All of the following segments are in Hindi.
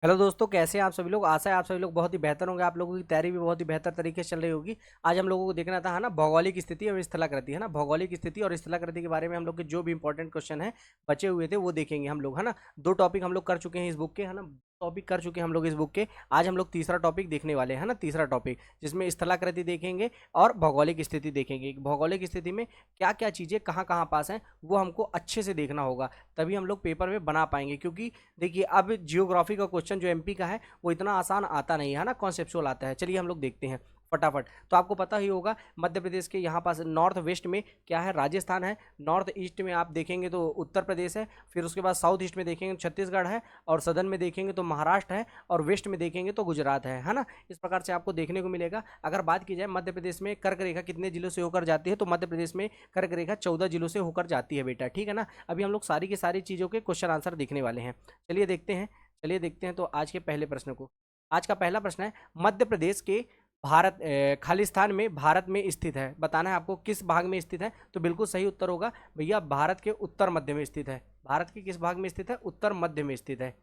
हेलो दोस्तों, कैसे हैं आप सभी लोग। आशा है आप सभी लोग बहुत ही बेहतर होंगे। आप लोगों की तैयारी भी बहुत ही बेहतर तरीके से चल रही होगी। आज हम लोगों को देखना था, है ना, भौगोलिक स्थिति और स्थलाकृति, है ना। भौगोलिक स्थिति और स्थलाकृति के बारे में हम लोग के जो भी इंपॉर्टेंट क्वेश्चन है बचे हुए थे वो देखेंगे हम लोग, है ना। दो टॉपिक हम लोग कर चुके हैं इस बुक के, है ना। टॉपिक कर चुके हैं हम लोग इस बुक के। आज हम लोग तीसरा टॉपिक देखने वाले हैं ना, तीसरा टॉपिक जिसमें स्थलाकृति देखेंगे और भौगोलिक स्थिति देखेंगे। भौगोलिक स्थिति में क्या क्या चीज़ें कहाँ कहाँ पास हैं वो हमको अच्छे से देखना होगा, तभी हम लोग पेपर में बना पाएंगे। क्योंकि देखिए, अब जियोग्राफी का क्वेश्चन जो एमपी का है वो इतना आसान आता नहीं है ना, कॉन्सेप्चुअल आता है। चलिए हम लोग देखते हैं फटाफट। तो आपको पता ही होगा मध्य प्रदेश के यहाँ पास नॉर्थ वेस्ट में क्या है, राजस्थान है। नॉर्थ ईस्ट में आप देखेंगे तो उत्तर प्रदेश है। फिर उसके बाद साउथ ईस्ट में देखेंगे छत्तीसगढ़ है। और सदर्न में देखेंगे तो महाराष्ट्र है। और वेस्ट में देखेंगे तो गुजरात है ना। इस प्रकार से आपको देखने को मिलेगा। अगर बात की जाए मध्य प्रदेश में कर्क रेखा कितने जिलों से होकर जाती है, तो मध्य प्रदेश में कर्क रेखा 14 जिलों से होकर जाती है बेटा, ठीक है ना। अभी हम लोग सारी की सारी चीज़ों के क्वेश्चन आंसर देखने वाले हैं। चलिए देखते हैं। चलिए देखते हैं तो आज के पहले प्रश्न को। आज का पहला प्रश्न है, मध्य प्रदेश के भारत खालिस्तान में भारत में स्थित है। बताना है आपको किस भाग में स्थित है। तो बिल्कुल सही उत्तर होगा भैया, भारत के उत्तर मध्य में स्थित है। भारत के किस भाग में स्थित है? उत्तर मध्य में स्थित है।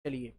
चलिए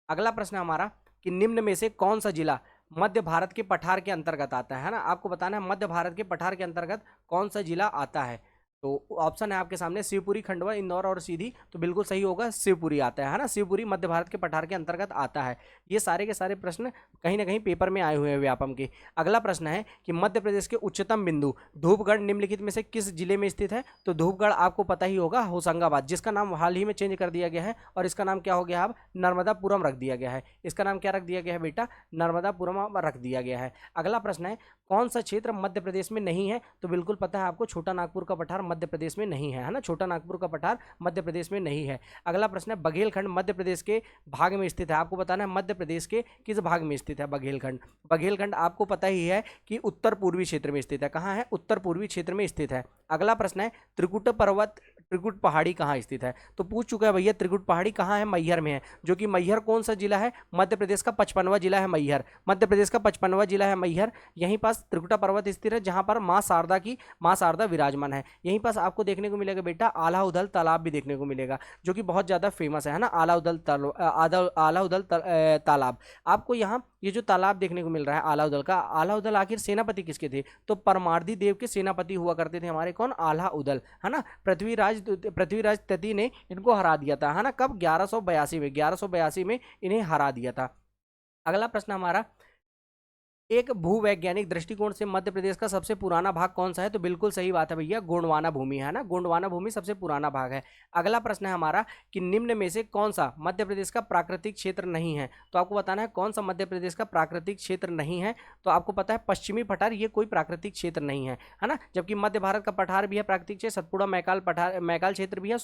अगला प्रश्न हमारा कि निम्न में से कौन सा जिला मध्य भारत के पठार के अंतर्गत आता है ना। आपको बताना है मध्य भारत के पठार के अंतर्गत कौन सा जिला आता है। तो ऑप्शन है आपके सामने शिवपुरी, खंडवा, इंदौर और सीधी। तो बिल्कुल सही होगा, शिवपुरी आता है ना। शिवपुरी मध्य भारत के पठार के अंतर्गत आता है। ये सारे के सारे प्रश्न कहीं ना कहीं पेपर में आए हुए हैं व्यापम के। अगला प्रश्न है कि मध्य प्रदेश के उच्चतम बिंदु धूपगढ़ निम्नलिखित में से किस जिले में स्थित है। तो धूपगढ़ आपको पता ही होगा, होशंगाबाद, जिसका नाम हाल ही में चेंज कर दिया गया है और इसका नाम क्या हो गया, अब नर्मदापुरम रख दिया गया है। इसका नाम क्या रख दिया गया है बेटा? नर्मदापुरम रख दिया गया है। अगला प्रश्न है, कौन सा क्षेत्र मध्य प्रदेश में नहीं है। तो बिल्कुल पता है आपको, छोटा नागपुर का पठार मध्य प्रदेश में नहीं है ना। छोटा नागपुर का पठार मध्य प्रदेश में नहीं है। अगला प्रश्न है, बघेलखंड मध्य प्रदेश के भाग में स्थित है। आपको बताना है मध्य प्रदेश के किस भाग में स्थित है बघेलखंड। बघेलखंड आपको पता ही है कि उत्तर पूर्वी क्षेत्र में स्थित है। कहाँ है? उत्तर पूर्वी क्षेत्र में स्थित है। अगला प्रश्न है, त्रिकुट पर्वत, त्रिकुट पहाड़ी कहाँ स्थित है। तो पूछ चुका है भैया, त्रिकुट पहाड़ी कहाँ है? मैहर में है। जो कि मैहर कौन सा जिला है? मध्य प्रदेश का 55वां जिला है मैहर। मध्य प्रदेश का 55वां जिला है मैहर। यहीं पास त्रिकुटा पर्वत स्थित है, जहां पर माँ शारदा विराजमान है। यहीं पास आपको देखने को मिलेगा बेटा आला उदल तालाब भी देखने को मिलेगा, जो कि बहुत ज्यादा फेमस है ना। आला उदल तालाब। आपको यहाँ ये जो तालाब देखने को मिल रहा है आला उदल का, आला उदल आखिर सेनापति किसके थे? तो परमार्दी देव के सेनापति हुआ करते थे हमारे, कौन? आला उदल, है ना। पृथ्वीराज तृतीय ने इनको हरा दिया था, है ना। कब? 1182 में, 1182 में इन्हें हरा दिया था। अगला प्रश्न हमारा, एक भूवैज्ञानिक दृष्टिकोण से मध्य प्रदेश का सबसे पुराना भाग कौन सा है। तो बिल्कुल सही बात है भैया, गोंडवाना भूमि, है ना। गोंडवाना भूमि सबसे पुराना भाग है। अगला प्रश्न है हमारा कि निम्न में से कौन सा मध्य प्रदेश का प्राकृतिक क्षेत्र नहीं है। तो आपको बताना है कौन सा मध्य प्रदेश का प्राकृतिक क्षेत्र नहीं है। तो आपको पता है पश्चिमी पठार, ये कोई प्राकृतिक क्षेत्र नहीं है ना। जबकि मध्य भारत का पठार भी है प्राकृतिक क्षेत्र, सतपुड़ा मैकाल पठार, मैकाल क्षेत्र भी है,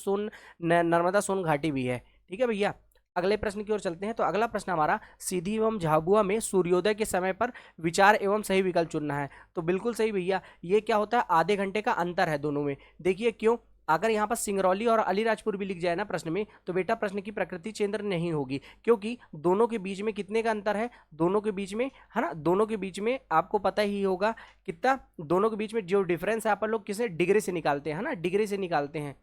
नर्मदा सोन घाटी भी है। ठीक है भैया। अगले प्रश्न की ओर चलते हैं। तो अगला प्रश्न हमारा, सीधी एवं झाबुआ में सूर्योदय के समय पर विचार एवं सही विकल्प चुनना है। तो बिल्कुल सही भैया, ये क्या होता है? आधे घंटे का अंतर है दोनों में। देखिए क्यों, अगर यहाँ पर सिंगरौली और अलीराजपुर भी लिख जाए ना प्रश्न में, तो बेटा प्रश्न की प्रकृति चेंद्र नहीं होगी, क्योंकि दोनों के बीच में कितने का अंतर है? दोनों के बीच में, है ना, दोनों के बीच में आपको पता ही होगा कितना। दोनों के बीच में जो डिफरेंस है अपन लोग किसे डिग्री से निकालते हैं, है ना, डिग्री से निकालते हैं।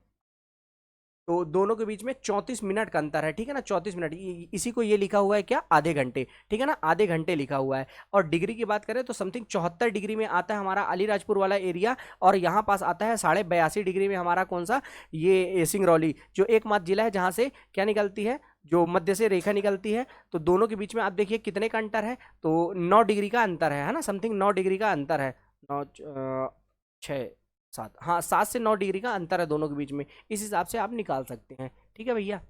तो दोनों के बीच में 34 मिनट का अंतर है, ठीक है ना। 34 मिनट, इसी को ये लिखा हुआ है क्या? आधे घंटे, ठीक है ना, आधे घंटे लिखा हुआ है। और डिग्री की बात करें तो समथिंग 74 डिग्री में आता है हमारा अलीराजपुर वाला एरिया। और यहाँ पास आता है 82.5 डिग्री में हमारा कौन सा? ये सिंगरौली, जो एकमात्र जिला है जहाँ से क्या निकलती है, जो मध्य से रेखा निकलती है। तो दोनों के बीच में आप देखिए कितने का अंतर है, तो 9 डिग्री का अंतर है ना, समथिंग 9 डिग्री का अंतर है। 9 6 7, हाँ 7 से 9 डिग्री का अंतर है दोनों के बीच में। इस हिसाब से आप निकाल सकते हैं, ठीक है भैया।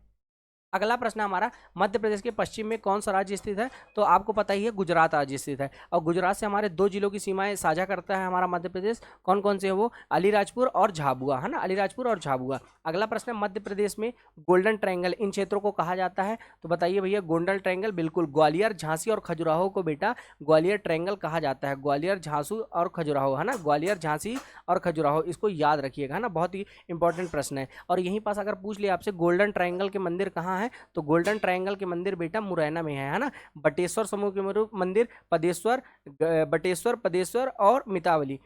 अगला प्रश्न हमारा, मध्य प्रदेश के पश्चिम में कौन सा राज्य स्थित है। तो आपको पता ही है गुजरात राज्य स्थित है। और गुजरात से हमारे दो जिलों की सीमाएं साझा करता है हमारा मध्य प्रदेश। कौन कौन से है वो? अलीराजपुर और झाबुआ, है ना, अलीराजपुर और झाबुआ। अगला प्रश्न है, मध्य प्रदेश में गोल्डन ट्रायंगल इन क्षेत्रों को कहा जाता है। तो बताइए भैया, गोल्डन ट्रायंगल, बिल्कुल ग्वालियर, झांसी और खजुराहो को बेटा ग्वालियर ट्रायंगल कहा जाता है। ग्वालियर, झांसी और खजुराहो, है ना, ग्वालियर, झांसी और खजुराहो, इसको याद रखिएगा, है ना, बहुत ही इंपॉर्टेंट प्रश्न है। और यहीं पास अगर पूछ लिया आपसे गोल्डन ट्रायंगल के मंदिर कहाँ है, तो गोल्डन ट्रायंगल के मंदिर बेटा मुरैना में है ना। बटेश्वर समूह के मंदिर, पदेश्वर, बटेश्वर, पदेश्वर और मितावली,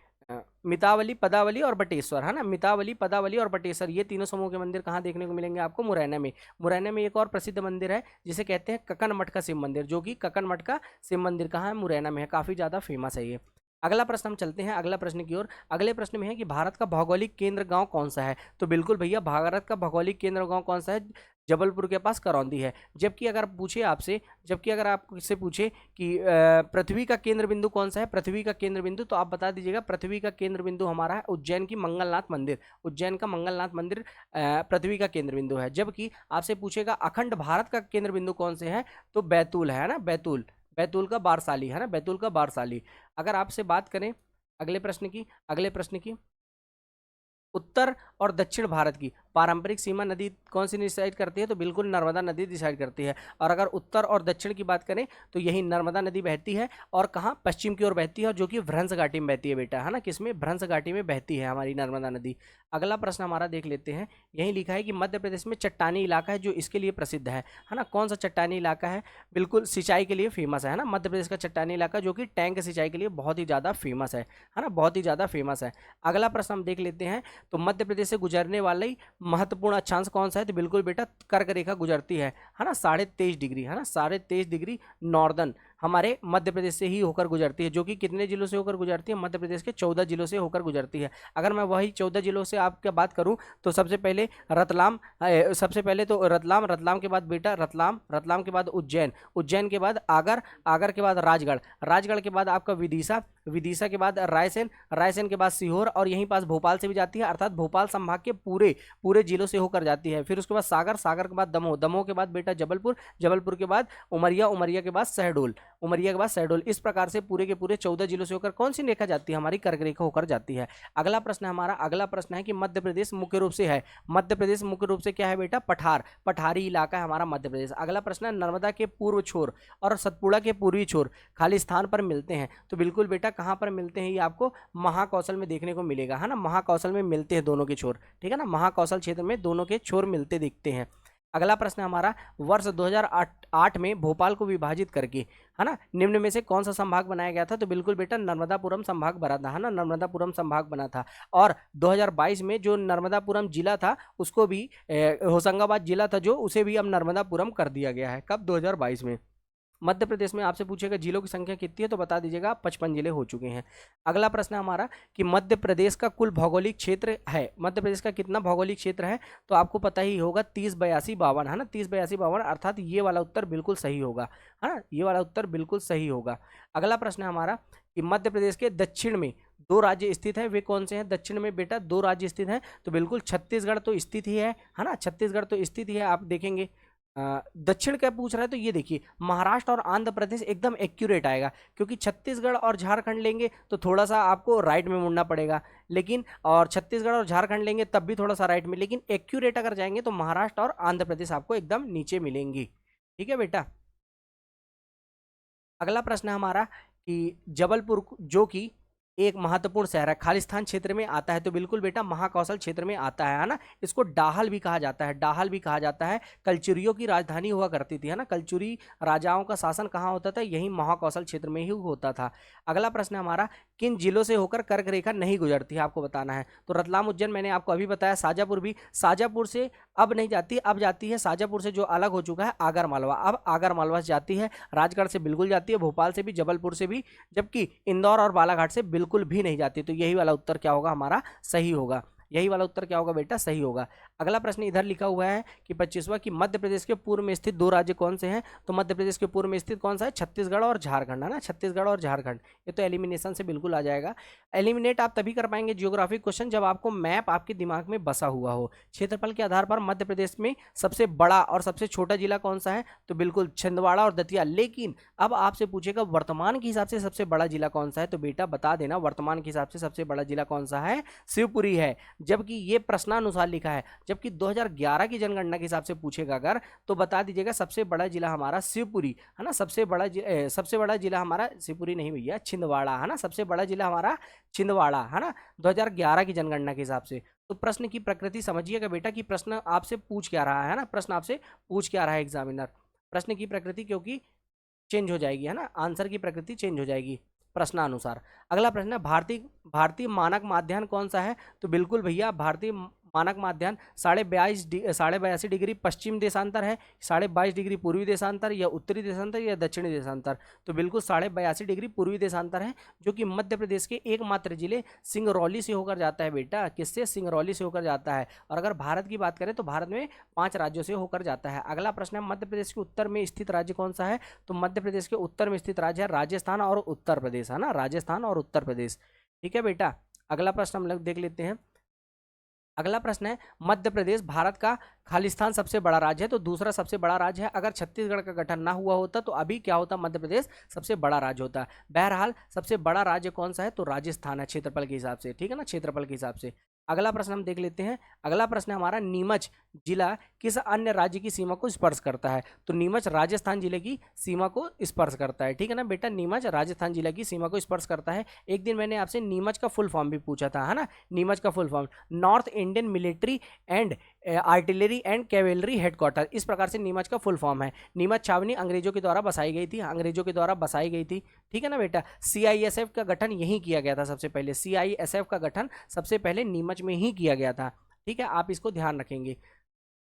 मितावली, पदावली और बटेश्वर, है ना। मितावली, पदावली और बटेश्वर, ये तीनों समूह के मंदिर कहाँ देखने को मिलेंगे आपको? मुरैना में। मुरैना में एक और प्रसिद्ध मंदिर है जिसे कहते हैं कक्कन मठ का शिव मंदिर, जो कि कक्कन मठ का शिव मंदिर कहाँ है? मुरैना में है। काफी ज्यादा फेमस है ये। अगला प्रश्न हम चलते हैं अगला प्रश्न की ओर। अगले प्रश्न में है कि भारत का भौगोलिक केंद्र गांव कौन सा है? तो बिल्कुल भैया, भारत का भौगोलिक केंद्र गांव कौन सा है? जबलपुर के पास करौंदी है। जबकि अगर आपसे पूछे कि पृथ्वी का केंद्र बिंदु कौन सा है, पृथ्वी का केंद्र बिंदु, तो आप बता दीजिएगा पृथ्वी का केंद्र बिंदु हमारा है उज्जैन की मंगलनाथ मंदिर। उज्जैन का मंगलनाथ मंदिर पृथ्वी का केंद्र बिंदु है। जबकि आपसे पूछेगा अखंड भारत का केंद्र बिंदु कौन से है, तो बैतूल है ना, बैतूल। बैतूल का बारसाली, है ना, बैतूल का बारसाली। अगर आपसे बात करें अगले प्रश्न की, उत्तर और दक्षिण भारत की पारंपरिक सीमा नदी कौन सी डिसाइड करती है? तो बिल्कुल नर्मदा नदी डिसाइड करती है। और अगर उत्तर और दक्षिण की बात करें तो यही नर्मदा नदी बहती है, और कहाँ? पश्चिम की ओर बहती है, और जो कि भ्रंश घाटी में बहती है बेटा, है ना। किसमें? भ्रंश घाटी में बहती है हमारी नर्मदा नदी। अगला प्रश्न हमारा देख लेते हैं। यही लिखा है कि मध्य प्रदेश में चट्टानी इलाका है जो इसके लिए प्रसिद्ध है ना। कौन सा चट्टानी इलाका है? बिल्कुल सिंचाई के लिए फेमस है ना, मध्य प्रदेश का चट्टानी इलाका, जो कि टैंक सिंचाई के लिए बहुत ही ज़्यादा फेमस है ना, बहुत ही ज़्यादा फेमस है। अगला प्रश्न हम देख लेते हैं। तो मध्य प्रदेश से गुजरने वाली महत्वपूर्ण अक्षांश कौन सा है? तो बिल्कुल बेटा कर्क रेखा गुजरती है ना, 23.5 डिग्री, है ना, 23.5 डिग्री नॉर्दर्न हमारे मध्य प्रदेश से ही होकर गुजरती है, जो कि कितने जिलों से होकर गुजरती है? मध्य प्रदेश के 14 जिलों से होकर गुजरती है। अगर मैं वही 14 जिलों से आपका बात करूं तो सबसे पहले रतलाम, रतलाम के बाद बेटा रतलाम के बाद उज्जैन के बाद आगर के बाद राजगढ़ के बाद आपका विदिशा के बाद रायसेन के बाद सीहोर, और यहीं पास भोपाल से भी जाती है, अर्थात भोपाल संभाग के पूरे जिलों से होकर जाती है। फिर उसके बाद सागर के बाद दमोह के बाद बेटा जबलपुर के बाद उमरिया के बाद शहडोल। इस प्रकार से पूरे के पूरे 14 जिलों से होकर कौन सी रेखा जाती है? हमारी कर्क रेखा होकर जाती है। अगला प्रश्न है कि मध्य प्रदेश मुख्य रूप से क्या है बेटा? पठारी इलाका है हमारा मध्य प्रदेश। अगला प्रश्न है नर्मदा के पूर्व छोर और सतपुड़ा के पूर्वी छोर खाली स्थान पर मिलते हैं, तो बिल्कुल बेटा कहां पर मिलते हैं? ये आपको महाकौशल में देखने को मिलेगा, है ना, महाकौशल में मिलते हैं दोनों के छोर, ठीक है ना, महाकौशल क्षेत्र में दोनों के छोर मिलते दिखते हैं। अगला प्रश्न हमारा, वर्ष 2008 में भोपाल को विभाजित करके, है ना, निम्न में से कौन सा संभाग बनाया गया था? तो बिल्कुल बेटा नर्मदापुरम संभाग बना था, है ना, नर्मदापुरम संभाग बना था। और 2022 में जो नर्मदापुरम जिला था उसको भी होशंगाबाद जिला था जो, उसे भी अब नर्मदापुरम कर दिया गया है। कब? 2022 में। मध्य प्रदेश में आपसे पूछेगा जिलों की संख्या कितनी है, तो बता दीजिएगा 55 जिले हो चुके हैं। अगला प्रश्न है हमारा कि मध्य प्रदेश का कुल भौगोलिक क्षेत्र है, मध्य प्रदेश का कितना भौगोलिक क्षेत्र है? तो आपको पता ही होगा 308252, है ना, 308252, अर्थात ये वाला उत्तर बिल्कुल सही होगा, है ना, ये वाला उत्तर बिल्कुल सही होगा। अगला प्रश्न है हमारा कि मध्य प्रदेश के दक्षिण में 2 राज्य स्थित हैं, वे कौन से हैं? दक्षिण में बेटा 2 राज्य स्थित हैं, तो बिल्कुल छत्तीसगढ़ तो स्थित ही है ना, छत्तीसगढ़ तो स्थित ही है। आप देखेंगे दक्षिण क्या पूछ रहा है, तो ये देखिए महाराष्ट्र और आंध्र प्रदेश एकदम एक्यूरेट आएगा, क्योंकि छत्तीसगढ़ और झारखंड लेंगे तो थोड़ा सा आपको राइट में मुड़ना पड़ेगा, लेकिन और छत्तीसगढ़ और झारखंड लेंगे तब भी थोड़ा सा राइट में, लेकिन एक्यूरेट अगर जाएंगे तो महाराष्ट्र और आंध्र प्रदेश आपको एकदम नीचे मिलेंगी, ठीक है बेटा। अगला प्रश्न है हमारा कि जबलपुर जो कि एक महत्वपूर्ण शहर है, खालिस्तान क्षेत्र में आता है, तो बिल्कुल बेटा महाकौशल क्षेत्र में आता है ना। इसको डाहल भी कहा जाता है, कलचुरियों की राजधानी हुआ करती थी, है ना, कलचुरी राजाओं का शासन कहाँ होता था? यही महाकौशल क्षेत्र में ही होता था। अगला प्रश्न है हमारा, किन जिलों से होकर कर्क रेखा नहीं गुजरती है, आपको बताना है। तो रतलाम उज्जैन मैंने आपको अभी बताया, शाजापुर से अब नहीं जाती, अब जाती है शाजापुर से जो अलग हो चुका है आगर मालवा, अब आगर मालवा से जाती है, राजगढ़ से बिल्कुल जाती है, भोपाल से भी, जबलपुर से भी, जबकि इंदौर और बालाघाट से बिल्कुल भी नहीं जाती। तो यही वाला उत्तर क्या होगा हमारा? सही होगा। यही वाला उत्तर क्या होगा बेटा? सही होगा। अगला प्रश्न इधर लिखा हुआ है कि 25वां कि मध्य प्रदेश के पूर्व में स्थित 2 राज्य कौन से हैं? तो मध्य प्रदेश के पूर्व में स्थित कौन सा है? छत्तीसगढ़ और झारखंड, है ना, छत्तीसगढ़ और झारखंड। ये तो एलिमिनेशन से बिल्कुल आ जाएगा। एलिमिनेट आप तभी कर पाएंगे जियोग्राफिक क्वेश्चन जब आपको मैप आपके दिमाग में बसा हुआ हो। क्षेत्रफल के आधार पर मध्य प्रदेश में सबसे बड़ा और सबसे छोटा जिला कौन सा है? तो बिल्कुल छिंदवाड़ा और दतिया। लेकिन अब आपसे पूछेगा वर्तमान के हिसाब से सबसे बड़ा जिला कौन सा है, तो बेटा बता देना वर्तमान के हिसाब से सबसे बड़ा जिला कौन सा है? शिवपुरी है। जबकि ये प्रश्नानुसार लिखा है, जबकि 2011 की जनगणना के हिसाब से पूछेगा अगर, तो बता दीजिएगा सबसे बड़ा जिला हमारा शिवपुरी, है ना, सबसे बड़ा जिला हमारा शिवपुरी नहीं भैया, छिंदवाड़ा, है ना, सबसे बड़ा जिला हमारा छिंदवाड़ा, है ना, 2011 की जनगणना के हिसाब से। तो प्रश्न की प्रकृति समझिएगा बेटा कि प्रश्न आपसे पूछ क्या रहा है ना, प्रश्न आपसे पूछ क्या रहा है एग्जामिनर। प्रश्न की प्रकृति क्योंकि चेंज हो जाएगी, है ना, आंसर की प्रकृति चेंज हो जाएगी। प्रश्नानुसार। अगला प्रश्न है भारतीय भारतीय मानक माध्याह्न कौन सा है? तो बिल्कुल भैया भारतीय मानक माध्याह्न 82.5 डिग्री पश्चिम देशांतर है, 22.5 डिग्री पूर्वी देशांतर, या उत्तरी देशांतर, या दक्षिणी देशांतर। तो बिल्कुल 82.5 डिग्री पूर्वी देशांतर है, जो कि मध्य प्रदेश के एकमात्र जिले सिंगरौली से होकर जाता है बेटा। किससे? सिंगरौली से होकर जाता है। और अगर भारत की बात करें तो भारत में 5 राज्यों से होकर जाता है। अगला प्रश्न है मध्य प्रदेश के उत्तर में स्थित राज्य कौन सा है? तो मध्य प्रदेश के उत्तर में स्थित राज्य है राजस्थान और उत्तर प्रदेश, है ना, राजस्थान और उत्तर प्रदेश। ठीक है बेटा। अगला प्रश्न हम लोग देख लेते हैं। अगला प्रश्न है मध्य प्रदेश भारत का खालिस्तान सबसे बड़ा राज्य है, तो दूसरा सबसे बड़ा राज्य है। अगर छत्तीसगढ़ का गठन ना हुआ होता तो अभी क्या होता? मध्य प्रदेश सबसे बड़ा राज्य होता। बहरहाल सबसे बड़ा राज्य कौन सा है? तो राजस्थान है, क्षेत्रफल के हिसाब से। ठीक है ना, क्षेत्रफल के हिसाब से। अगला प्रश्न हम देख लेते हैं। अगला प्रश्न है हमारा नीमच जिला किस अन्य राज्य की सीमा को स्पर्श करता है? तो नीमच राजस्थान जिले की सीमा को स्पर्श करता है। ठीक है ना बेटा, नीमच राजस्थान जिला की सीमा को स्पर्श करता है। एक दिन मैंने आपसे नीमच का फुल फॉर्म भी पूछा था, है ना। नीमच का full form north Indian military and artillery and cavalry headquarter, इस प्रकार से नीमच का फुल फॉर्म है। नीमच छावनी अंग्रेजों के द्वारा बसाई गई थी, अंग्रेजों के द्वारा बसाई गई थी। ठीक है ना बेटा। सीआईएसएफ का गठन यहीं किया गया था सबसे पहले। सीआईएसएफ का गठन सबसे पहले नीमच में ही किया गया था। ठीक है, आप इसको ध्यान रखेंगे।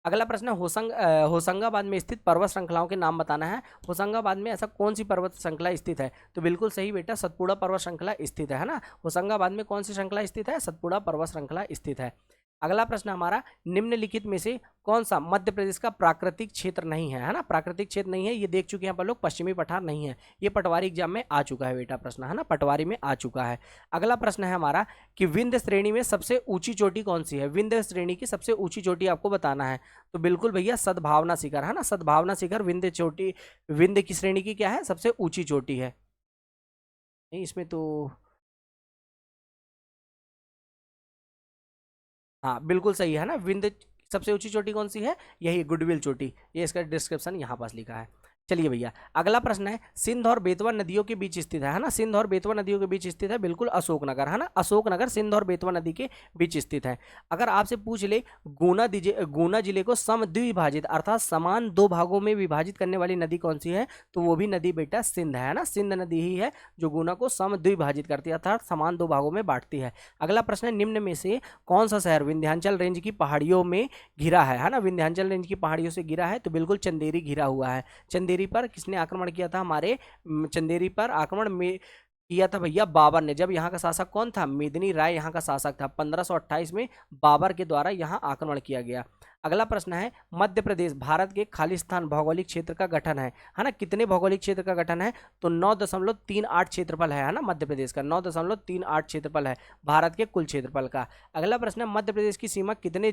अगला प्रश्न होशंगाबाद में स्थित पर्वत श्रृंखलाओं के नाम बताना है। होशंगाबाद में ऐसा कौन सी पर्वत श्रृंखला स्थित है? तो बिल्कुल सही बेटा, सतपुड़ा पर्वत श्रृंखला स्थित है ना। होशंगाबाद में कौन सी श्रृंखला स्थित है? सतपुड़ा पर्वत श्रृंखला स्थित है। अगला प्रश्न हमारा निम्नलिखित में से कौन सा मध्य प्रदेश का प्राकृतिक क्षेत्र नहीं है ना। प्राकृतिक क्षेत्र नहीं है, ये देख चुके हैं अपन लोग, पश्चिमी पठार नहीं है। ये पटवारी एग्जाम में आ चुका है बेटा प्रश्न, है ना, पटवारी में आ चुका है। अगला प्रश्न है हमारा कि विंध्य श्रेणी में सबसे ऊंची चोटी कौन सी है? विंध्य श्रेणी की सबसे ऊंची चोटी आपको बताना है। तो बिल्कुल भैया सद्भावना शिखर, है ना, सद्भावना शिखर विंध्य चोटी, विंध्य की श्रेणी की क्या है? सबसे ऊंची चोटी है। नहीं, इसमें तो हाँ बिल्कुल सही है ना। विंध्य सबसे ऊंची चोटी कौन सी है? यही गुडविल चोटी। ये इसका डिस्क्रिप्शन यहाँ पास लिखा है। चलिए भैया अगला प्रश्न है सिंध और बेतवा नदियों के बीच स्थित है ना। सिंध और बेतवा नदियों के बीच स्थित है बिल्कुल अशोकनगर, है ना। अशोकनगर सिंध और बेतवा नदी के बीच स्थित है। अगर आपसे पूछ ले गुना जिले को समद्विभाजित अर्थात समान दो भागों में विभाजित करने वाली नदी कौन सी है? तो वो भी नदी बेटा सिंध है ना। सिंध नदी ही है जो गुना को समद्विभाजित करती है अर्थात समान दो भागों में बांटती है। अगला प्रश्न है निम्न में से कौन सा शहर विंध्याचल रेंज की पहाड़ियों में घिरा है ना। विंध्याचल रेंज की पहाड़ियों से घिरा है, तो बिल्कुल चंदेरी घिरा हुआ है। चंदेरी पर किसने आक्रमण किया था? हमारे चंदेरी पर आक्रमण में किया था भैया बाबर ने। जब यहाँ का शासक कौन था? मेदिनी राय यहाँ का शासक था। 1528 में बाबर के द्वारा यहाँ आक्रमण किया गया। अगला प्रश्न है मध्य प्रदेश भारत के खालिस्तान भौगोलिक क्षेत्र का गठन है ना। कितने भौगोलिक क्षेत्र का गठन है? तो 9.38 क्षेत्रफल है ना। मध्य प्रदेश का 9.38 क्षेत्रफल है भारत के कुल क्षेत्रफल का। अगला प्रश्न है मध्य प्रदेश की सीमा कितने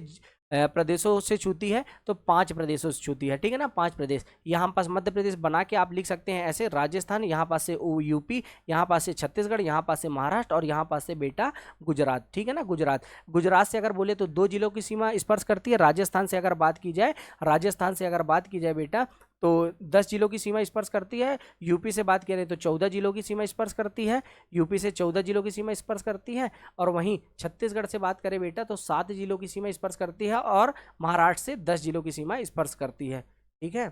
प्रदेशों से छूती है? तो 5 प्रदेशों से छूती है। ठीक है ना, 5 प्रदेश। यहाँ पास मध्य प्रदेश बना के आप लिख सकते हैं ऐसे, राजस्थान, यहाँ पास से यूपी, यहाँ पास से छत्तीसगढ़, यहाँ पास से महाराष्ट्र और यहाँ पास से बेटा गुजरात। ठीक है ना, गुजरात। गुजरात से अगर बोले तो 2 जिलों की सीमा स्पर्श करती है। राजस्थान से अगर बात की जाए बेटा तो 10 जिलों की सीमा स्पर्श करती है। यूपी से बात करें तो 14 जिलों की सीमा स्पर्श करती है। यूपी से 14 जिलों की सीमा स्पर्श करती है। और वहीं छत्तीसगढ़ से बात करें बेटा तो 7 जिलों की सीमा स्पर्श करती है और महाराष्ट्र से 10 जिलों की सीमा स्पर्श करती है। ठीक है।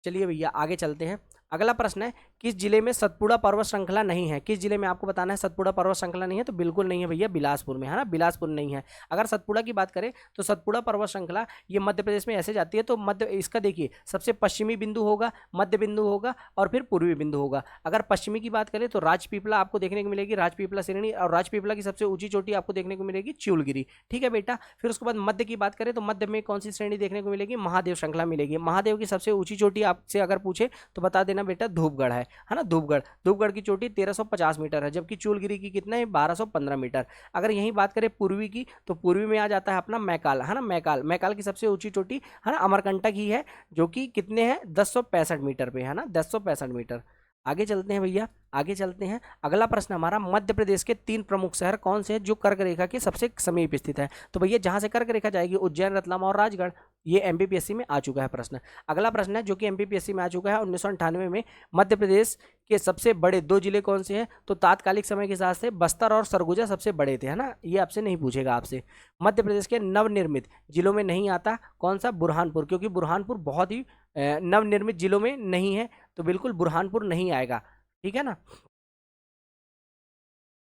चलिए भैया आगे चलते हैं। अगला प्रश्न है किस जिले में सतपुड़ा पर्वत श्रृंखला नहीं है? किस जिले में आपको बताना है सतपुड़ा पर्वत श्रृंखला नहीं है? तो बिल्कुल नहीं है भैया, बिलासपुर में, है ना। बिलासपुर नहीं है। अगर सतपुड़ा की बात करें तो सतपुड़ा पर्वत श्रृंखला ये मध्य प्रदेश में ऐसे जाती है। तो मध्य इसका देखिए सबसे पश्चिमी बिंदु होगा, मध्य बिंदु होगा और फिर पूर्वी बिंदु होगा। अगर पश्चिमी की बात करें तो राजपीपला आपको देखने को मिलेगी, राजपीपला श्रेणी, और राजपीपला की सबसे ऊंची चोटी आपको देखने को मिलेगी चूलगिरी। ठीक है बेटा। फिर उसके बाद मध्य की बात करें तो मध्य में कौन सी श्रेणी देखने को मिलेगी? महादेव श्रृंखला मिलेगी। महादेव की सबसे ऊंची चोटी आपसे अगर पूछे तो बता देना बेटा धूपगढ़ है ना। धूपगढ़ की चोटी 1350 मीटर है, जबकि चूलगिरी की कितना है? 1215 मीटर। अगर यही बात करें पूर्वी की तो पूर्वी में आ जाता है अपना मैकाल, है ना। मैकाल की सबसे ऊंची चोटी, है ना, अमरकंटक ही है, जो कि कितने हैं? 1065 मीटर पे, है ना, 1065 मीटर। आगे चलते हैं भैया, आगे चलते हैं। अगला प्रश्न हमारा, मध्य प्रदेश के 3 प्रमुख शहर कौन से हैं जो कर्क रेखा के सबसे समीप स्थित है? तो भैया जहां से कर्क रेखा जाएगी, उज्जैन, रतलाम और राजगढ़। ये एमपीपीएससी में आ चुका है प्रश्न। अगला प्रश्न है जो कि एमपीपीएससी में आ चुका है 1998 में, मध्य प्रदेश के सबसे बड़े 2 जिले कौन से हैं? तो तात्कालिक समय के हिसाब से बस्तर और सरगुजा सबसे बड़े थे, है ना, ये आपसे नहीं पूछेगा आपसे। मध्य प्रदेश के नवनिर्मित जिलों में नहीं आता, कौन सा? बुरहानपुर, क्योंकि बुरहानपुर बहुत ही नवनिर्मित जिलों में नहीं है, तो बिल्कुल बुरहानपुर नहीं आएगा, ठीक है ना।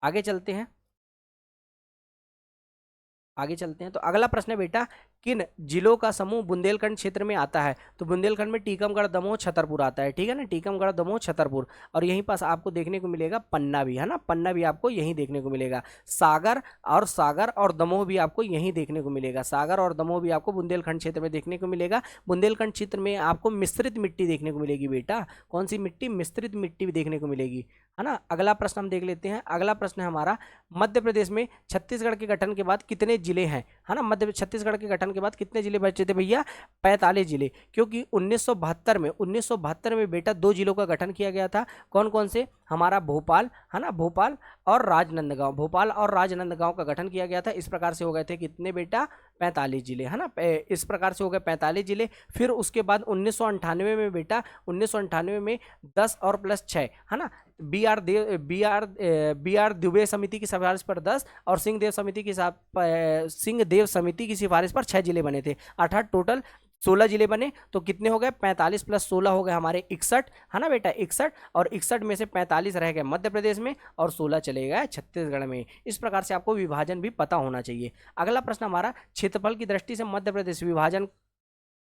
आगे चलते हैं, आगे चलते हैं। तो अगला प्रश्न है बेटा, किन जिलों का समूह बुंदेलखंड क्षेत्र में आता है? तो बुंदेलखंड में टीकमगढ़, दमोह, छतरपुर आता है, ठीक है ना, टीकमगढ़, दमोह, छतरपुर। और यहीं पास आपको देखने को मिलेगा पन्ना भी, है ना, पन्ना भी आपको यहीं देखने को मिलेगा। सागर और दमोह भी आपको यहीं देखने को मिलेगा। सागर और दमोह भी आपको बुंदेलखंड क्षेत्र में देखने को मिलेगा। बुंदेलखंड क्षेत्र में आपको मिश्रित मिट्टी देखने को मिलेगी बेटा। कौन सी मिट्टी? मिश्रित मिट्टी भी देखने को मिलेगी, है ना। अगला प्रश्न हम देख लेते हैं। अगला प्रश्न है हमारा, मध्य प्रदेश में छत्तीसगढ़ के गठन के बाद कितने जिले हैं? है ना, छत्तीसगढ़ के गठन के बाद कितने जिले बचे थे भैया? 45 जिले, क्योंकि 1972 में बेटा 2 जिलों का गठन किया गया था। कौन कौन से? हमारा भोपाल, है ना, भोपाल और राजनांदगांव, भोपाल और राजनांदगांव का गठन किया गया था। इस प्रकार से हो गए थे कितने बेटा? 45 जिले, है ना, इस प्रकार से हो गए 45 जिले। फिर उसके बाद 1998 में बेटा, 1998 में 10 और प्लस 6, है ना, बी आर दुबे समिति की सिफारिश पर 10 और सिंहदेव समिति की सिफारिश पर 6 जिले बने थे, अर्थात टोटल 16 जिले बने। तो कितने हो गए? 45 प्लस 16 हो गए हमारे 61, है ना बेटा, 61। और 61 में से 45 रह गए मध्य प्रदेश में और 16 चले गए छत्तीसगढ़ में। इस प्रकार से आपको विभाजन भी पता होना चाहिए। अगला प्रश्न हमारा, क्षेत्रफल की दृष्टि से मध्य प्रदेश विभाजन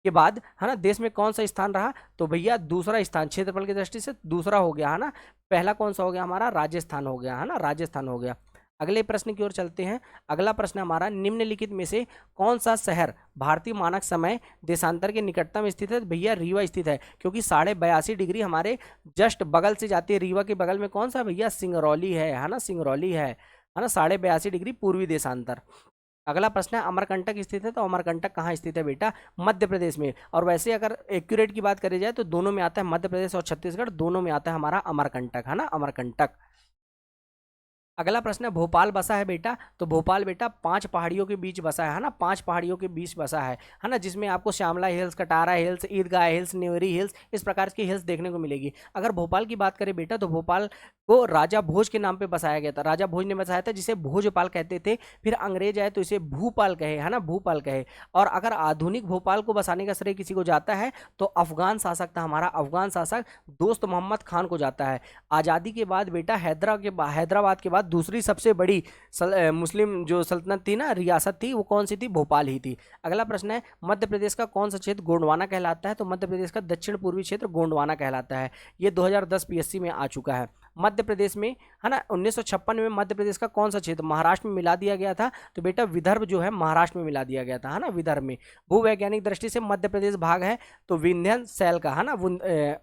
के बाद, है ना, देश में कौन सा स्थान रहा? तो भैया दूसरा स्थान, क्षेत्रफल की दृष्टि से दूसरा हो गया, है ना। पहला कौन सा हो गया हमारा? राजस्थान हो गया, है ना, राजस्थान हो गया। अगले प्रश्न की ओर चलते हैं। अगला प्रश्न हमारा, निम्नलिखित में से कौन सा शहर भारतीय मानक समय देशांतर के निकटतम स्थित है? भैया रीवा स्थित है, क्योंकि 82.5 डिग्री हमारे जस्ट बगल से जाती है। रीवा के बगल में कौन सा भैया? सिंगरौली है ना, सिंगरौली है ना, 82.5 डिग्री पूर्वी देशांतर। अगला प्रश्न है, अमरकंटक स्थित है, तो अमरकंटक कहाँ स्थित है बेटा? मध्य प्रदेश में। और वैसे अगर एक्यूरेट की बात करी जाए तो दोनों में आता है, मध्य प्रदेश और छत्तीसगढ़ दोनों में आता है हमारा अमरकंटक, है ना, अमरकंटक। अगला प्रश्न है, भोपाल बसा है बेटा, तो भोपाल बेटा 5 पहाड़ियों के बीच बसा है ना, 5 पहाड़ियों के बीच बसा है ना, जिसमें आपको श्यामला हिल्स, कटारा हिल्स, ईदगाह हिल्स, न्योरी हिल्स, इस प्रकार की हिल्स देखने को मिलेगी। अगर भोपाल की बात करें बेटा, तो भोपाल को राजा भोज के नाम पे बसाया गया था, राजा भोज ने बसाया था, जिसे भोजपाल कहते थे। फिर अंग्रेज आए तो इसे भूपाल कहे, है ना, भूपाल कहे। और अगर आधुनिक भोपाल को बसाने का श्रेय किसी को जाता है तो अफगान शासक था हमारा, अफगान शासक दोस्त मोहम्मद खान को जाता है। आज़ादी के बाद बेटा हैदराबाद के बाद दूसरी सबसे बड़ी मुस्लिम जो सल्तनत थी ना, रियासत थी, वो कौन सी थी? भोपाल ही थी। अगला प्रश्न है, मध्य प्रदेश का कौन सा क्षेत्र गोंडवाना कहलाता है? तो मध्य प्रदेश का दक्षिण पूर्वी क्षेत्र गोंडवाना कहलाता है। ये 2010 पीएससी में आ चुका है। मध्य प्रदेश में, है ना, 1956 में मध्य प्रदेश का कौन सा क्षेत्र महाराष्ट्र में मिला दिया गया था? तो बेटा विदर्भ जो है महाराष्ट्र में मिला दिया गया था, है ना, विदर्भ में। भूवैज्ञानिक दृष्टि से मध्य प्रदेश भाग है तो विंध्य शैल का, है ना,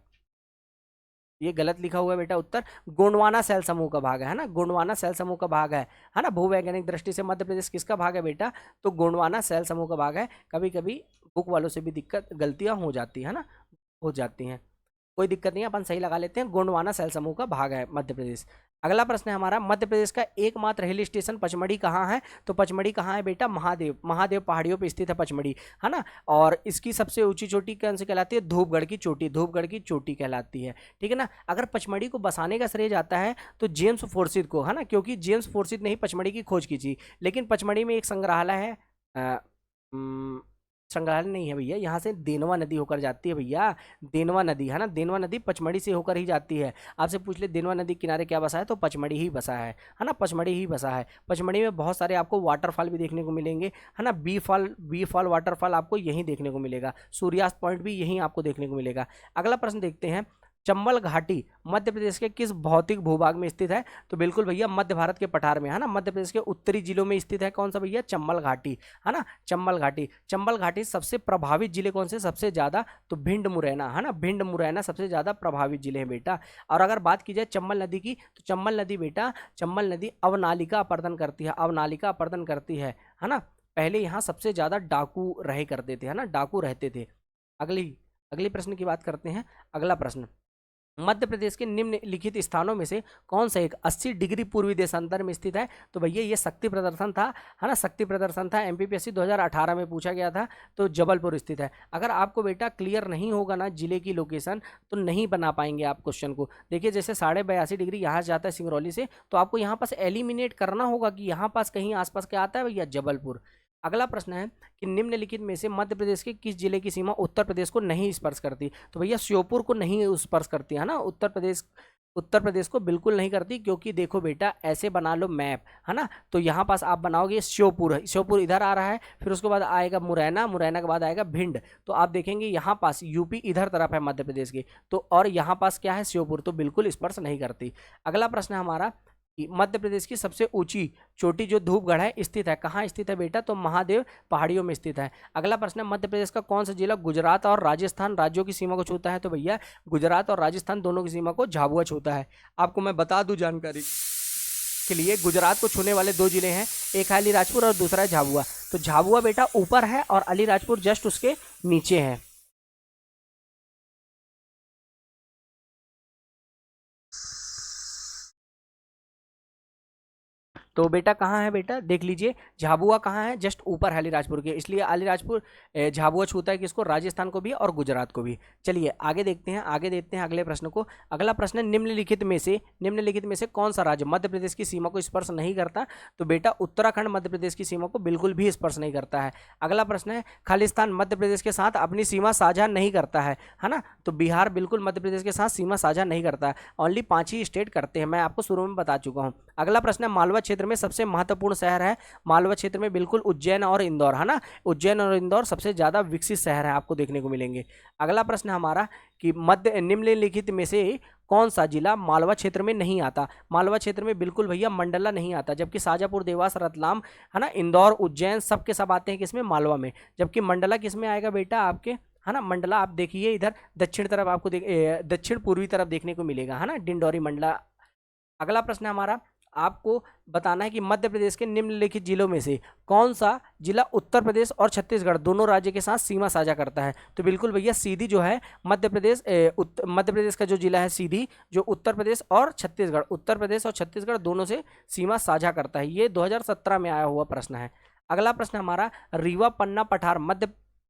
ये गलत लिखा हुआ है बेटा, उत्तर गोंडवाना सेल समूह का भाग है ना, गोंडवाना सेल समूह का भाग है ना। भूवैज्ञानिक दृष्टि से मध्य प्रदेश किसका भाग है बेटा? तो गोंडवाना सेल समूह का भाग है। कभी कभी बुक वालों से भी गलतियां हो जाती है ना, हो जाती हैं, कोई दिक्कत नहीं है, अपन सही लगा लेते हैं। गोंडवाना सेल समूह का भाग है मध्य प्रदेश। अगला प्रश्न है हमारा, मध्य प्रदेश का एकमात्र हिल स्टेशन पचमढ़ी कहाँ है? तो पचमढ़ी कहाँ है बेटा? महादेव पहाड़ियों पे स्थित है पचमढ़ी, है ना। और इसकी सबसे ऊंची चोटी कौन सी कहलाती है? धूपगढ़ की चोटी, धूपगढ़ की चोटी कहलाती है, ठीक है ना। अगर पचमढ़ी को बसाने का श्रेय जाता है तो जेम्स फोर्सिथ को, है ना, क्योंकि जेम्स फोर्सिथ ने ही पचमढ़ी की खोज की थी। लेकिन पचमढ़ी में एक संग्रहालय है, संग्रहालय नहीं है भैया, यहाँ से देनवा नदी होकर जाती है भैया, देनवा नदी, है ना, देनवा नदी पचमढ़ी से होकर ही जाती है। आपसे पूछ ले देनवा नदी किनारे क्या बसा है? तो पचमढ़ी ही बसा है ना, पचमढ़ी ही बसा है। पचमढ़ी में बहुत सारे आपको वाटरफॉल भी देखने को मिलेंगे, है ना, बी फॉल वाटरफॉल आपको यहीं देखने को मिलेगा, सूर्यास्त पॉइंट भी यहीं आपको देखने को मिलेगा। अगला प्रश्न देखते हैं, चंबल घाटी मध्य प्रदेश के किस भौतिक भूभाग में स्थित है? तो बिल्कुल भैया मध्य भारत के पठार में, है ना, मध्य प्रदेश के उत्तरी जिलों में स्थित है। कौन सा भैया? चंबल घाटी, है ना, चंबल घाटी। चंबल घाटी सबसे प्रभावित जिले कौन से? सबसे ज्यादा तो भिंड मुरैना, है ना, भिंड मुरैना सबसे ज्यादा प्रभावित जिले हैं बेटा। और अगर बात की जाए चंबल नदी की, तो चंबल नदी बेटा, चंबल नदी अवनालिका अपरदन करती है, अवनालिका अपरदन करती है ना। पहले यहाँ सबसे ज्यादा डाकू रहे करते थे, है ना, डाकू रहते थे। अगली प्रश्न की बात करते हैं। अगला प्रश्न, मध्य प्रदेश के निम्नलिखित स्थानों में से कौन सा एक 80 डिग्री पूर्वी देशांतर में स्थित है? तो भैया ये शक्ति प्रदर्शन था, है ना, शक्ति प्रदर्शन था, एमपीपीएससी 2018 में पूछा गया था, तो जबलपुर स्थित है। अगर आपको बेटा क्लियर नहीं होगा ना जिले की लोकेशन, तो नहीं बना पाएंगे आप क्वेश्चन को। देखिए जैसे 82.5 डिग्री यहाँ जाता है सिंगरौली से, तो आपको यहाँ पास एलिमिनेट करना होगा कि यहाँ पास कहीं आसपास क्या आता है भैया, जबलपुर। अगला प्रश्न है कि निम्नलिखित में से मध्य प्रदेश के किस जिले की सीमा उत्तर प्रदेश को नहीं स्पर्श करती? तो भैया श्योपुर को नहीं स्पर्श करती, है ना, उत्तर प्रदेश को बिल्कुल नहीं करती, क्योंकि देखो बेटा ऐसे बना लो मैप, है ना, तो यहाँ पास आप बनाओगे श्योपुर, श्योपुर इधर आ रहा है, फिर उसके बाद आएगा मुरैना, मुरैना के बाद आएगा भिंड, तो आप देखेंगे यहाँ पास यूपी इधर तरफ है मध्य प्रदेश की, तो और यहाँ पास क्या है, श्योपुर, तो बिल्कुल स्पर्श नहीं करती। अगला प्रश्न है हमारा कि मध्य प्रदेश की सबसे ऊंची चोटी जो धूपगढ़ है स्थित है, कहाँ स्थित है बेटा? तो महादेव पहाड़ियों में स्थित है। अगला प्रश्न है मध्य प्रदेश का कौन सा जिला गुजरात और राजस्थान राज्यों की सीमा को छूता है? तो भैया गुजरात और राजस्थान दोनों की सीमा को झाबुआ छूता है। आपको मैं बता दूं जानकारी के लिए, गुजरात को छूने वाले दो जिले हैं, एक है अलीराजपुर और दूसरा है झाबुआ। तो झाबुआ बेटा ऊपर है और अलीराजपुर जस्ट उसके नीचे है। तो बेटा कहाँ है बेटा, देख लीजिए झाबुआ कहाँ है, जस्ट ऊपर है अलीराजपुर के, इसलिए अलीराजपुर झाबुआ छूता है किसको, राजस्थान को भी और गुजरात को भी। चलिए आगे देखते हैं, आगे देखते हैं अगले प्रश्न को। अगला प्रश्न है निम्नलिखित में से कौन सा राज्य मध्य प्रदेश की सीमा को स्पर्श नहीं करता? तो बेटा उत्तराखंड मध्य प्रदेश की सीमा को बिल्कुल भी स्पर्श नहीं करता है। अगला प्रश्न है खालिस्तान मध्य प्रदेश के साथ अपनी सीमा साझा नहीं करता है ना, तो बिहार बिल्कुल मध्य प्रदेश के साथ सीमा साझा नहीं करता है, ओनली 5 ही स्टेट करते हैं, मैं आपको शुरू में बता चुका हूँ। अगला प्रश्न है मालवा क्षेत्र में सबसे महत्वपूर्ण शहर है? मालवा क्षेत्र में बिल्कुल उज्जैन और इंदौर, है ना, उज्जैन और इंदौर सबसे ज्यादा विकसित शहर है, आपको देखने को मिलेंगे। अगला प्रश्न हमारा कि निम्नलिखित में से कौन सा जिला मालवा क्षेत्र में नहीं आता? मालवा क्षेत्र में बिल्कुल भैया मंडला नहीं आता, जबकि शाजापुर, देवास, रतलाम, है ना, इंदौर, उज्जैन सबके सब आते हैं किसमें, मालवा में, जबकि मंडला किसमें आएगा बेटा आपके, है ना, मंडला आप देखिए इधर दक्षिण तरफ आपको दक्षिण पूर्वी तरफ देखने को मिलेगा, है ना, डिंडोरी मंडला। अगला प्रश्न है हमारा, आपको बताना है कि मध्य प्रदेश के निम्नलिखित जिलों में से कौन सा जिला उत्तर प्रदेश और छत्तीसगढ़ दोनों राज्य के साथ सीमा साझा करता है? तो बिल्कुल भैया सीधी जो है मध्य प्रदेश का जो जिला है सीधी, जो उत्तर प्रदेश और छत्तीसगढ़ दोनों से सीमा साझा करता है। ये 2017 में आया हुआ प्रश्न है। अगला प्रश्न हमारा, रीवा पन्ना पठार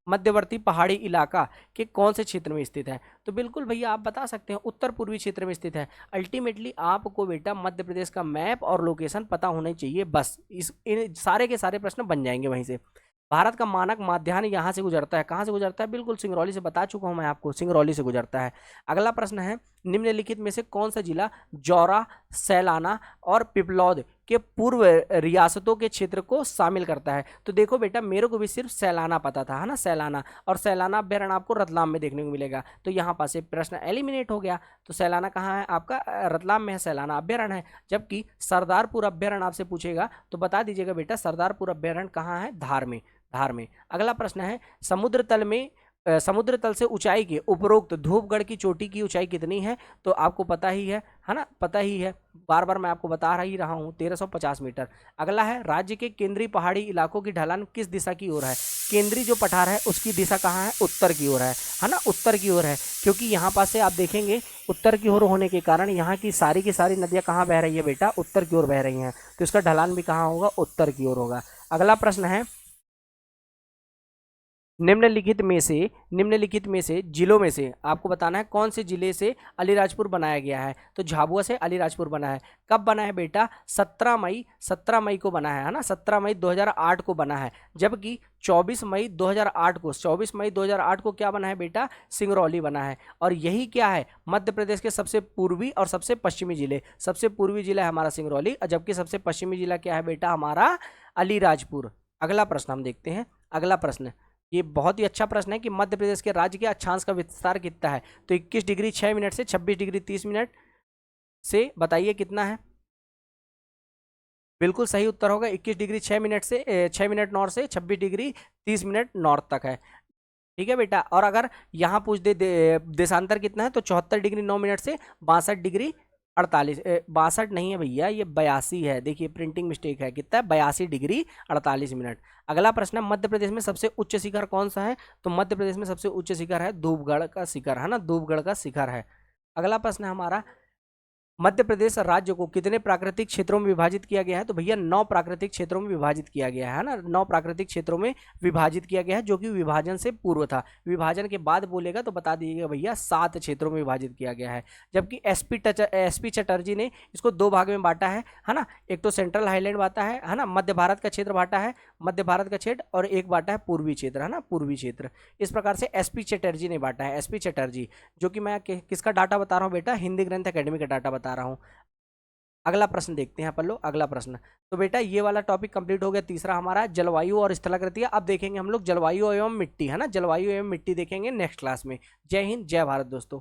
मध्यवर्ती पहाड़ी इलाका के कौन से क्षेत्र में स्थित है? तो बिल्कुल भैया आप बता सकते हैं उत्तर पूर्वी क्षेत्र में स्थित है। अल्टीमेटली आपको बेटा मध्य प्रदेश का मैप और लोकेशन पता होना चाहिए, बस इन सारे के सारे प्रश्न बन जाएंगे वहीं से। भारत का मानक माध्यान्ह यहाँ से गुजरता है, कहाँ से गुजरता है? बिल्कुल सिंगरौली से, बता चुका हूँ मैं आपको, सिंगरौली से गुजरता है। अगला प्रश्न है निम्नलिखित में से कौन सा जिला जौरा, सैलाना और पिपलौद के पूर्व रियासतों के क्षेत्र को शामिल करता है? तो देखो बेटा मेरे को भी सिर्फ सैलाना पता था, है ना, सैलाना, और सैलाना अभ्यारण्य आपको रतलाम में देखने को मिलेगा, तो यहाँ पास से प्रश्न एलिमिनेट हो गया। तो सैलाना कहाँ है आपका, रतलाम में है, सैलाना अभ्यारण्य है। जबकि सरदारपुर अभ्यारण्य आपसे पूछेगा तो बता दीजिएगा बेटा सरदारपुर अभ्यारण्य कहाँ है, धार में, धार में। अगला प्रश्न है समुद्र तल से ऊंचाई के उपरोक्त धूपगढ़ की चोटी की ऊंचाई कितनी है? तो आपको पता ही है ना, पता ही है, बार बार मैं आपको बता ही रहा हूँ, 1350 मीटर। अगला है राज्य के केंद्रीय पहाड़ी इलाकों की ढलान किस दिशा की ओर है? केंद्रीय जो पठार है उसकी दिशा कहाँ है, उत्तर की ओर है ना, उत्तर की ओर है, क्योंकि यहाँ पास से आप देखेंगे उत्तर की ओर होने के कारण यहाँ की सारी नदियाँ कहाँ बह रही है बेटा, उत्तर की ओर बह रही हैं, तो इसका ढलान भी कहाँ होगा, उत्तर की ओर होगा। अगला प्रश्न है निम्नलिखित में से जिलों में से आपको बताना है कौन से जिले से अलीराजपुर बनाया गया है? तो झाबुआ से अलीराजपुर बना है। कब बना है बेटा? 17 मई को बना है ना, 17 मई 2008 को बना है। जबकि 24 मई 2008 को क्या बना है बेटा? सिंगरौली बना है। और यही क्या है, मध्य प्रदेश के सबसे पूर्वी और सबसे पश्चिमी जिले। सबसे पूर्वी जिला है हमारा सिंगरौली, जबकि सबसे पश्चिमी जिला क्या है बेटा हमारा? अलीराजपुर। अगला प्रश्न हम देखते हैं। अगला प्रश्न ये बहुत ही अच्छा प्रश्न है कि मध्य प्रदेश के राज्य के अक्षांश का विस्तार कितना है? तो 21 डिग्री 6 मिनट से 26 डिग्री 30 मिनट से बताइए कितना है? बिल्कुल सही उत्तर होगा 21 डिग्री 6 मिनट से 6 मिनट नॉर्थ से 26 डिग्री 30 मिनट नॉर्थ तक है। ठीक है बेटा। और अगर यहाँ पूछ देशांतर कितना है तो 74 डिग्री 9 मिनट से 62 डिग्री 62 नहीं है भैया, ये 82 है। देखिए प्रिंटिंग मिस्टेक है, कितना है? 82 डिग्री 48 मिनट। अगला प्रश्न है मध्य प्रदेश में सबसे उच्च शिखर कौन सा है? तो मध्य प्रदेश में सबसे उच्च शिखर है धूपगढ़ का शिखर, है ना, धूपगढ़ का शिखर है। अगला प्रश्न है हमारा, मध्य प्रदेश राज्य को कितने प्राकृतिक क्षेत्रों में विभाजित किया गया है? तो भैया 9 प्राकृतिक क्षेत्रों में विभाजित किया गया है ना, 9 प्राकृतिक क्षेत्रों में विभाजित किया गया है, जो कि विभाजन से पूर्व था। विभाजन के बाद बोलेगा तो बता दीजिएगा भैया 7 क्षेत्रों में विभाजित किया गया है। जबकि एसपी चटर्जी ने इसको 2 भाग में बांटा है ना, एक तो सेंट्रल हाईलैंड बांटा है ना, मध्य भारत का क्षेत्र बांटा है, मध्य भारत का क्षेत्र, और एक बांटा है पूर्वी क्षेत्र, है ना, पूर्वी क्षेत्र। इस प्रकार से एसपी चटर्जी ने बांटा है, एसपी चटर्जी, जो कि मैं किसका डाटा बता रहा हूँ बेटा, हिंदी ग्रंथ एकेडमी का डाटा बता रहा हूँ। अगला प्रश्न देखते हैं अपन लोग, अगला प्रश्न। तो बेटा ये वाला टॉपिक कंप्लीट हो गया, तीसरा हमारा जलवायु और स्थलाकृतियां। अब देखेंगे हम लोग जलवायु एवं मिट्टी, है ना, जलवायु एवं मिट्टी देखेंगे नेक्स्ट क्लास में। जय हिंद, जय भारत दोस्तों।